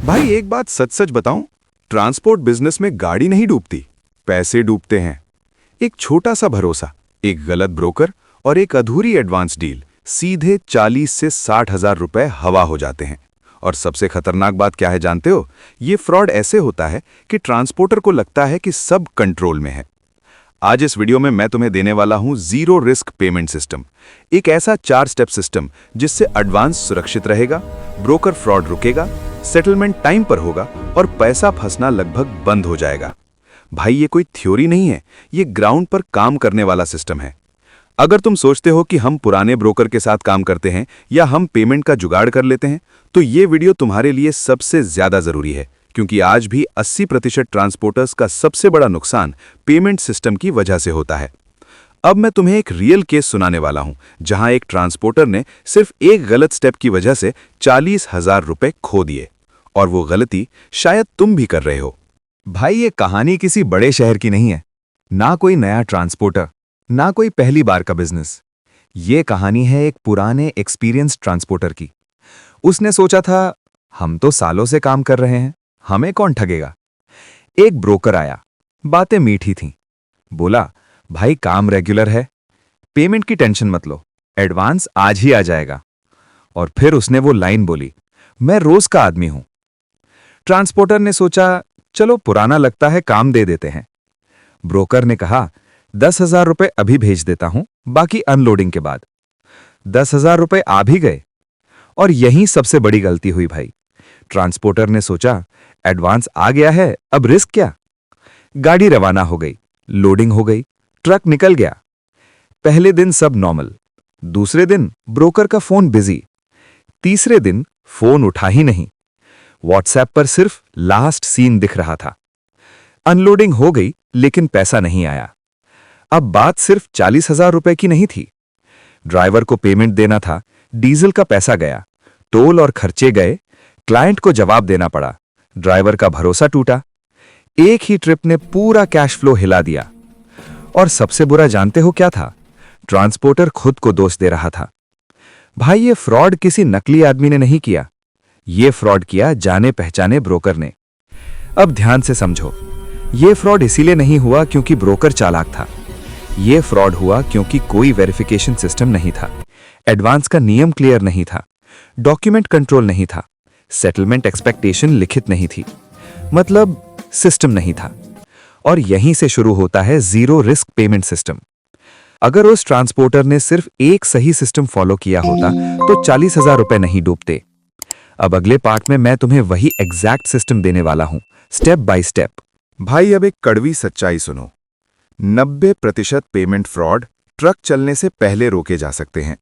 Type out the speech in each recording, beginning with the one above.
भाई एक बात सच सच बताऊं, ट्रांसपोर्ट बिजनेस में गाड़ी नहीं डूबती, पैसे डूबते हैं। एक छोटा सा भरोसा, एक गलत ब्रोकर और एक अधूरी एडवांस डील, सीधे 40 से 60 हजार रुपए हवा हो जाते हैं। और सबसे खतरनाक बात क्या है जानते हो? ये फ्रॉड ऐसे होता है कि ट्रांसपोर्टर को लगता है कि सब कंट्रोल में है। आज इस वीडियो में मैं तुम्हें देने वाला हूं जीरो रिस्क पेमेंट सिस्टम, एक ऐसा 4 स्टेप सिस्टम जिससे एडवांस सुरक्षित रहेगा, ब्रोकर फ्रॉड रुकेगा, सेटलमेंट टाइम पर होगा और पैसा फंसना लगभग बंद हो जाएगा। भाई ये कोई थ्योरी नहीं है, ये ग्राउंड पर काम करने वाला सिस्टम है। अगर तुम सोचते हो कि हम पुराने ब्रोकर के साथ काम करते हैं या हम पेमेंट का जुगाड़ कर लेते हैं, तो ये वीडियो तुम्हारे लिए सबसे ज्यादा जरूरी है, क्योंकि आज भी 80% ट्रांसपोर्टर्स का सबसे बड़ा नुकसान पेमेंट सिस्टम की वजह से होता है। अब मैं तुम्हें एक रियल केस सुनाने वाला हूं, जहां एक ट्रांसपोर्टर ने सिर्फ एक गलत स्टेप की वजह से 40,000 रुपए खो दिए। और वो गलती शायद तुम भी कर रहे हो। भाई ये कहानी किसी बड़े शहर की नहीं है, ना कोई नया ट्रांसपोर्टर, ना कोई पहली बार का बिजनेस। ये कहानी है एक पुराने एक्सपीरियंस ट्रांसपोर्टर की। उसने सोचा था, हम तो सालों से काम कर रहे हैं, हमें कौन ठगेगा। एक ब्रोकर आया, बातें मीठी थीं। बोला, भाई काम रेगुलर है, पेमेंट की टेंशन मत लो, एडवांस आज ही आ जाएगा। और फिर उसने वो लाइन बोली, मैं रोज का आदमी हूं। ट्रांसपोर्टर ने सोचा, चलो पुराना लगता है, काम दे देते हैं। ब्रोकर ने कहा, 10,000 रुपए अभी भेज देता हूं, बाकी अनलोडिंग के बाद। 10,000 रुपए आ भी गए। और यही सबसे बड़ी गलती हुई भाई। ट्रांसपोर्टर ने सोचा, एडवांस आ गया है, अब रिस्क क्या। गाड़ी रवाना हो गई, लोडिंग हो गई, ट्रक निकल गया। पहले दिन सब नॉर्मल, दूसरे दिन ब्रोकर का फोन बिजी, तीसरे दिन फोन उठा ही नहीं। व्हाट्सएप पर सिर्फ लास्ट सीन दिख रहा था। अनलोडिंग हो गई, लेकिन पैसा नहीं आया। अब बात सिर्फ 40,000 रुपए की नहीं थी। ड्राइवर को पेमेंट देना था, डीजल का पैसा गया, टोल और खर्चे गए, क्लाइंट को जवाब देना पड़ा, ड्राइवर का भरोसा टूटा। एक ही ट्रिप ने पूरा कैश फ्लो हिला दिया। और सबसे बुरा जानते हो क्या था? ट्रांसपोर्टर खुद को दोष दे रहा था। भाई ये फ्रॉड किसी नकली आदमी ने नहीं किया, ये फ्रॉड किया जाने पहचाने ब्रोकर ने। अब ध्यान से समझो, ये फ्रॉड इसीलिए नहीं हुआ क्योंकि ब्रोकर चालाक था। ये फ्रॉड हुआ क्योंकि कोई वेरिफिकेशन सिस्टम नहीं था, एडवांस का नियम क्लियर नहीं था, डॉक्यूमेंट कंट्रोल नहीं था, सेटलमेंट एक्सपेक्टेशन लिखित नहीं थी, मतलब सिस्टम नहीं था। और यहीं से शुरू होता है जीरो रिस्क पेमेंट सिस्टम। अगर उस ट्रांसपोर्टर ने सिर्फ एक सही सिस्टम फॉलो किया होता तो 40,000 रुपए नहीं डूबते। अब अगले पार्ट में मैं तुम्हें वही एग्जैक्ट सिस्टम देने वाला हूं, स्टेप बाय स्टेप। भाई अब एक कड़वी सच्चाई सुनो, 90% पेमेंट फ्रॉड ट्रक चलने से पहले रोके जा सकते हैं।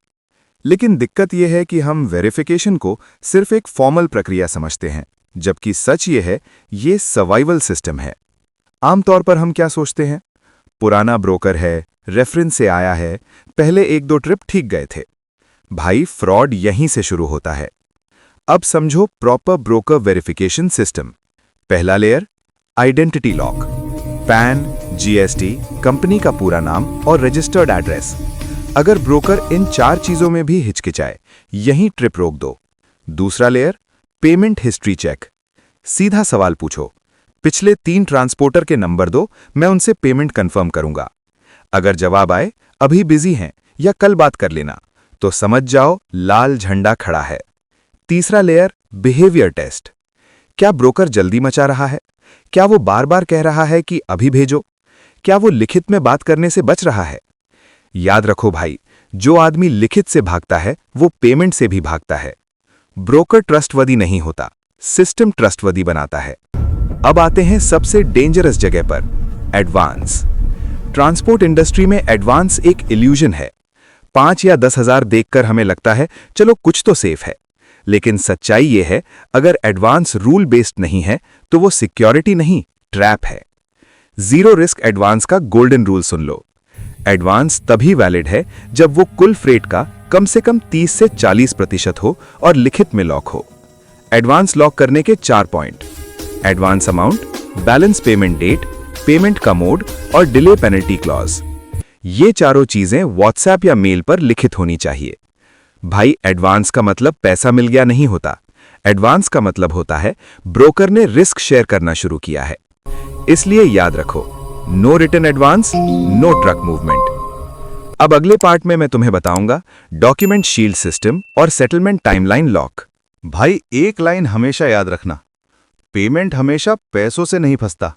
लेकिन दिक्कत यह है कि हम वेरिफिकेशन को सिर्फ एक फॉर्मल प्रक्रिया समझते हैं, जबकि सच ये है, ये सर्वाइवल सिस्टम है। आमतौर पर हम क्या सोचते हैं? पुराना ब्रोकर है, रेफरेंस से आया है, पहले 1-2 ट्रिप ठीक गए थे। भाई फ्रॉड यहीं से शुरू होता है। अब समझो प्रॉपर ब्रोकर वेरिफिकेशन सिस्टम। पहला layer, identity lock, pan, GST, company का पूरा नाम और रजिस्टर्ड एड्रेस। अगर ब्रोकर इन 4 चीजों में भी हिचकिचाए, यहीं ट्रिप रोक दो। दूसरा लेयर, पेमेंट हिस्ट्री चेक। सीधा सवाल पूछो, पिछले 3 ट्रांसपोर्टर के नंबर दो, मैं उनसे पेमेंट कंफर्म करूंगा। अगर जवाब आए अभी बिजी हैं या कल बात कर लेना, तो समझ जाओ लाल झंडा खड़ा है। तीसरा लेयर, बिहेवियर टेस्ट। क्या ब्रोकर जल्दी मचा रहा है? क्या वो बार बार कह रहा है कि अभी भेजो? क्या वो लिखित में बात करने से बच रहा है? याद रखो भाई, जो आदमी लिखित से भागता है वो पेमेंट से भी भागता है। ब्रोकर ट्रस्टवर्दी नहीं होता, सिस्टम ट्रस्टवर्दी बनाता है। अब आते हैं सबसे डेंजरस जगह पर, एडवांस। ट्रांसपोर्ट इंडस्ट्री में एडवांस एक इल्यूजन है। 5 या 10,000 देखकर हमें लगता है चलो कुछ तो सेफ है। लेकिन सच्चाई यह है, अगर एडवांस रूल बेस्ड नहीं है तो वो सिक्योरिटी नहीं, ट्रैप है। जीरो रिस्क एडवांस का गोल्डन रूल सुन लो। एडवांस तभी वैलिड है जब वो कुल फ्रेट का कम से कम 30 से 40% हो और लिखित में लॉक हो। एडवांस लॉक करने के 4 point: advance amount, balance payment date, payment का मोड और डिले पेनल्टी क्लॉज। ये चारों चीजें व्हाट्सएप या मेल पर लिखित होनी चाहिए। भाई एडवांस का मतलब पैसा मिल गया नहीं होता। एडवांस का मतलब होता है ब्रोकर ने रिस्क शेयर करना शुरू किया है। इसलिए याद रखो, no return advance, no truck movement. अब अगले पार्ट में मैं तुम्हें बताऊंगा डॉक्यूमेंट शील्ड सिस्टम और सेटलमेंट टाइमलाइन लॉक। भाई एक लाइन हमेशा याद रखना, पेमेंट हमेशा पैसों से नहीं फंसता,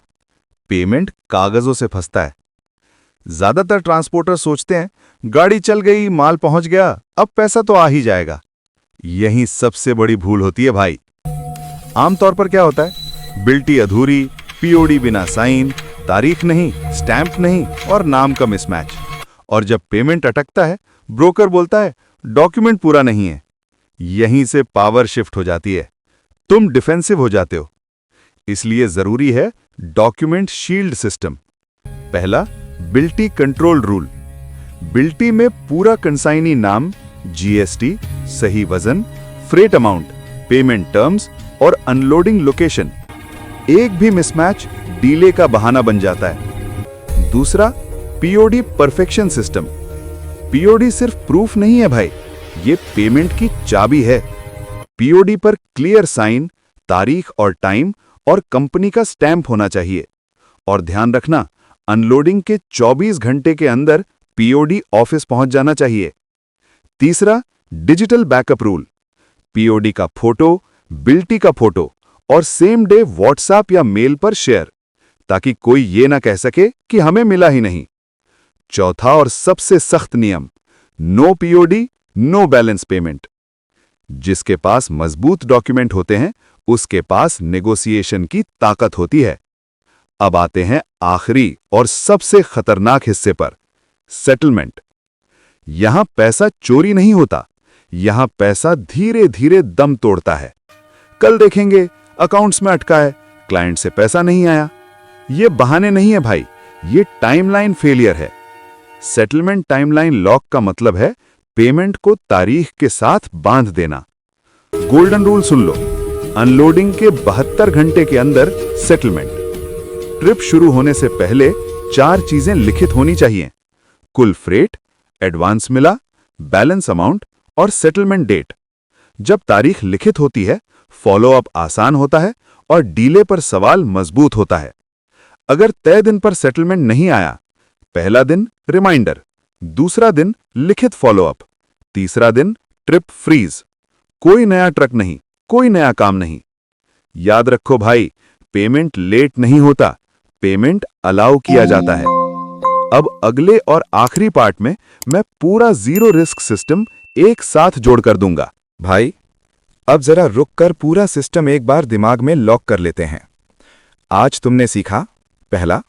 पेमेंट कागजों से फंसता है। ज्यादातर ट्रांसपोर्टर सोचते हैं गाड़ी चल गई, माल पहुंच गया, अब पैसा तो आ ही जाएगा। यही सबसे बड़ी भूल होती है भाई। आमतौर पर क्या होता है, बिल्टी अधूरी, पीओडी बिना साइन, तारीख नहीं, स्टैंप नहीं और नाम का मिसमैच। और जब पेमेंट अटकता है, ब्रोकर बोलता है डॉक्यूमेंट पूरा नहीं है। यहीं से पावर शिफ्ट हो जाती है, तुम डिफेंसिव हो जाते हो। इसलिए जरूरी है डॉक्यूमेंट शील्ड सिस्टम। पहला, बिल्टी कंट्रोल रूल। बिल्टी में पूरा कंसाइनी नाम, जीएसटी, सही वजन, फ्रेट अमाउंट, पेमेंट टर्म्स और अनलोडिंग लोकेशन। एक भी मिसमैच डीले का बहाना बन जाता है। दूसरा, पीओडी परफेक्शन सिस्टम। पीओडी सिर्फ प्रूफ नहीं है भाई, ये पेमेंट की चाबी है। पीओडी पर क्लियर साइन, तारीख और टाइम और कंपनी का स्टैंप होना चाहिए। और ध्यान रखना, अनलोडिंग के 24 घंटे के अंदर पीओडी ऑफिस पहुंच जाना चाहिए। तीसरा, डिजिटल बैकअप रूल। पीओडी का फोटो, बिल्टी का फोटो और सेम डे व्हाट्सएप या मेल पर शेयर, ताकि कोई ये ना कह सके कि हमें मिला ही नहीं। चौथा और सबसे सख्त नियम, no POD, no balance payment. जिसके पास मजबूत डॉक्यूमेंट होते हैं, उसके पास नेगोशिएशन की ताकत होती है। अब आते हैं आखिरी और सबसे खतरनाक हिस्से पर, सेटलमेंट। यहां पैसा चोरी नहीं होता, यहां पैसा धीरे धीरे दम तोड़ता है। कल देखेंगे, अकाउंट्स में अटका है, क्लाइंट से पैसा नहीं आया। ये बहाने नहीं है भाई, ये टाइमलाइन फेलियर है। सेटलमेंट टाइमलाइन लॉक का मतलब है पेमेंट को तारीख के साथ बांध देना। गोल्डन रूल सुन लो, अनलोडिंग के 72 घंटे के अंदर सेटलमेंट। ट्रिप शुरू होने से पहले 4 चीजें लिखित होनी चाहिए, कुल फ्रेट, एडवांस मिला, बैलेंस अमाउंट और सेटलमेंट डेट। जब तारीख लिखित होती है, फॉलोअप आसान होता है और डीले पर सवाल मजबूत होता है। अगर तय दिन पर सेटलमेंट नहीं आया, पहला दिन रिमाइंडर, दूसरा दिन लिखित फॉलोअप, तीसरा दिन ट्रिप फ्रीज। कोई नया ट्रक नहीं, कोई नया काम नहीं। याद रखो भाई, पेमेंट लेट नहीं होता, पेमेंट अलाउ किया जाता है। अब अगले और आखिरी पार्ट में मैं पूरा जीरो रिस्क सिस्टम एक साथ जोड़कर दूंगा। भाई, अब जरा रुककर पूरा सिस्टम एक बार दिमाग में लॉक कर लेते हैं। आज तुमने सीखा, पहला,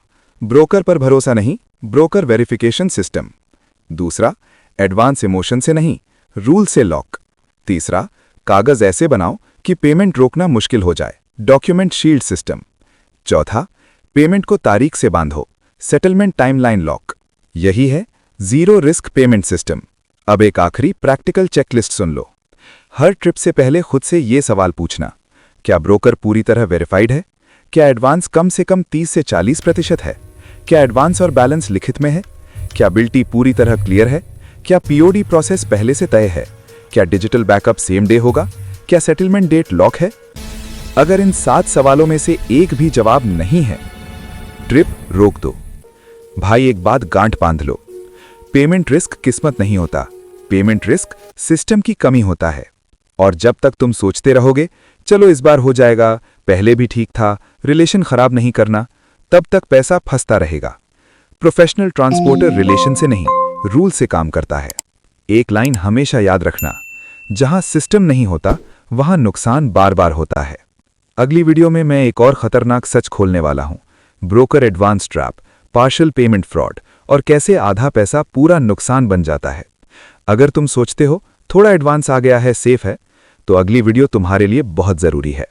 ब्रोकर पर भरोसा नहीं, ब्रोकर वेरिफिकेशन सिस्टम। दूसरा, एडवांस इमोशन से नहीं, रूल से लॉक। तीसरा, कागज ऐसे बनाओ कि पेमेंट रोकना मुश्किल हो जाए, डॉक्यूमेंट शील्ड सिस्टम। चौथा, पेमेंट को तारीख से बांधो, सेटलमेंट टाइमलाइन लॉक। यही है जीरो रिस्क पेमेंट सिस्टम। अब एक आखिरी प्रैक्टिकल चेकलिस्ट सुन लो। हर ट्रिप से पहले खुद से ये सवाल पूछना, क्या ब्रोकर पूरी तरह वेरीफाइड है? क्या एडवांस कम से कम 30 से 40% है? क्या एडवांस और बैलेंस लिखित में है? क्या बिल्टी पूरी तरह क्लियर है? क्या पीओडी प्रोसेस पहले से तय है? क्या डिजिटल बैकअप सेम डे होगा? क्या सेटलमेंट डेट लॉक है? अगर इन 7 सवालों में से एक भी जवाब नहीं है, ट्रिप रोक दो। भाई, एक बात गांठ बांध लो, पेमेंट रिस्क किस्मत नहीं होता, पेमेंट रिस्क सिस्टम की कमी होता है। और जब तक तुम सोचते रहोगे चलो इस बार हो जाएगा, पहले भी ठीक था, रिलेशन खराब नहीं करना, तब तक पैसा फंसता रहेगा। प्रोफेशनल ट्रांसपोर्टर रिलेशन से नहीं, रूल से काम करता है। एक लाइन हमेशा याद रखना, जहां सिस्टम नहीं होता वहां नुकसान बार बार होता है। अगली वीडियो में मैं एक और खतरनाक सच खोलने वाला हूं, broker advance trap, partial payment fraud और कैसे आधा पैसा पूरा नुकसान बन जाता है। अगर तुम सोचते हो थोड़ा एडवांस आ गया है, सेफ है, तो अगली वीडियो तुम्हारे लिए बहुत जरूरी है।